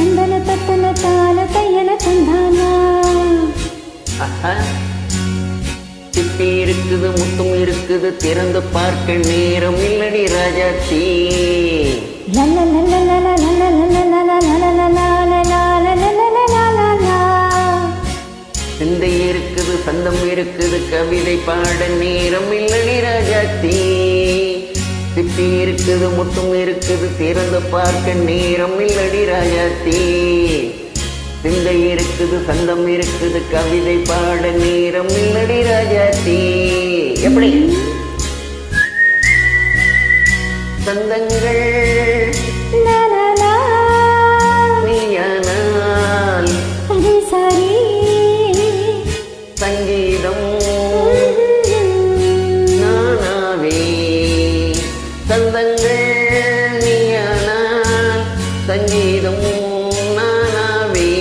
தந்தன தத்தன தான தையல தந்தானா. சிப்பி இருக்குது முத்தும் இருக்குது திறந்து பார்க்க நேரம் இல்லடி ராஜாச்சி. சிந்தை இருக்குது சந்தம் இருக்குது கவிதை பாட நேரம் இல்லடி ராஜாச்சி. சிப்பி இருக்குது முத்தும் இருக்குது திறந்து பார்க்க நேரம் இல்லடி ராஜாச்சி. சிந்தை இருக்குது சந்தம் இருக்குது கவிதை பாட நேரம் இல்லடி ராஜாச்சி. எப்படி சந்தங்கள் நீயானால் சரி சங்கீதம் நானாவே. சந்தங்கள் நீயானால் சங்கீதம் நானாவே.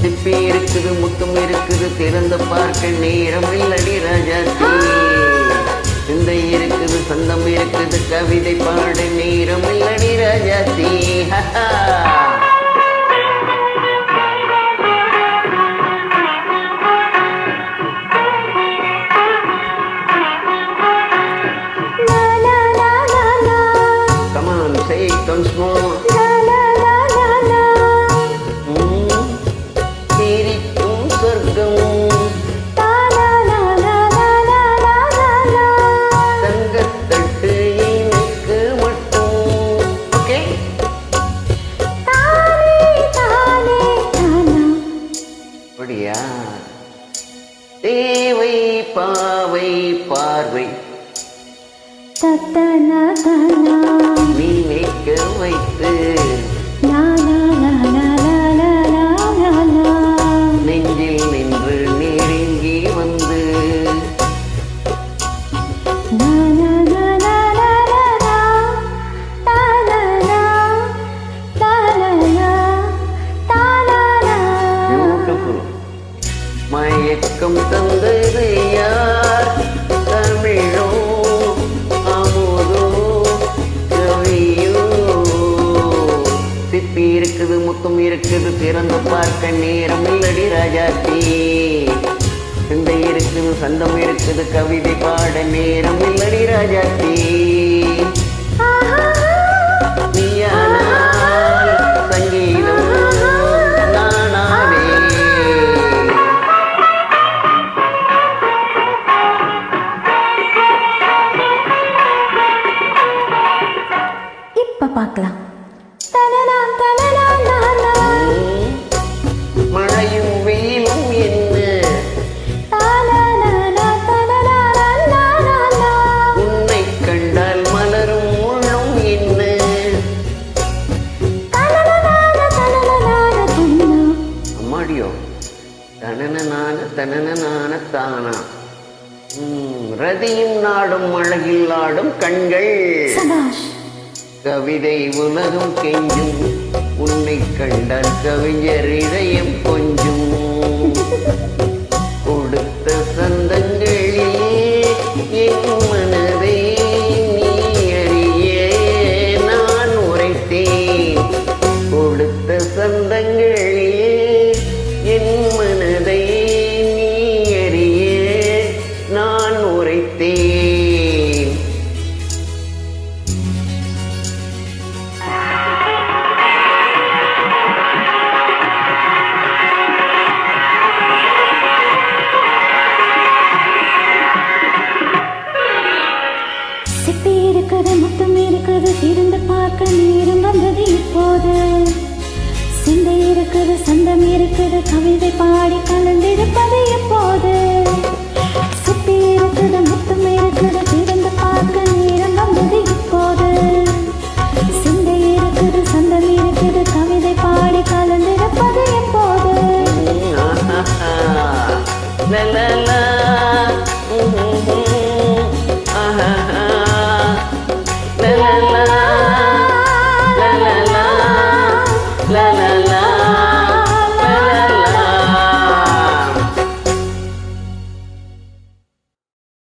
சிப்பி இருக்குது முத்தும் இருக்குது திறந்து பார்க்க நேரம் இல்லடி ராஜாச்சி. சிந்தை இருக்குது சந்தம் இருக்குது கவிதை பாட நேரம் இல்லடி ராஜாச்சி. Come on, say it once more. சிரிக்கும் சொர்க்கம் தங்கத்தட்டு எனக்கு மட்டும். ஓகே அப்படியா? தேவை பாவை பார்வை நீ நிற்க வைத்து நெஞ்சில் நின்று நெருங்கி வந்து மயக்கம் தந்தது யார்? தமிழோ அமுதோ கவியோ. சிப்பி இருக்குது முத்தும் இருக்குது திறந்து பார்க்க நேரம் இல்லடி ராஜாச்சி. சிந்தை இருக்குது சந்தம் இருக்குது கவிதை பாட நேரம் இல்லடி ராஜாச்சி. நீயானால் சங்கீதம் நானாவே. இப்ப பார்க்கலாம். மழையும் வெயிலும் என்ன உன்னை கண்டால் மலரும் முள்ளும் என்ன. அம்மாடியோ தனன தானா. ரதியும் நாடும் அழகில் ஆடும் கண்கள் கவிதை உலகம் கெஞ்சும் உன்னை கண்டால் கவிஞர் இதயம் கொஞ்சும். கொடுத்த சந்தங்களில் என் மனதை நீ அறிய நான் உரைத்தேன். கொடுத்த சந்தங்களில் என் மனதை நீ அறிய நான் உரைத்தேன். சிப்பி இருக்குது முத்தம் இருக்குது திறந்து பார்க்க நேரம் வந்தது இப்போது. சிந்தை இருக்குது சந்தம் இருக்குது கவிதை பாடி கலந்திருப்பது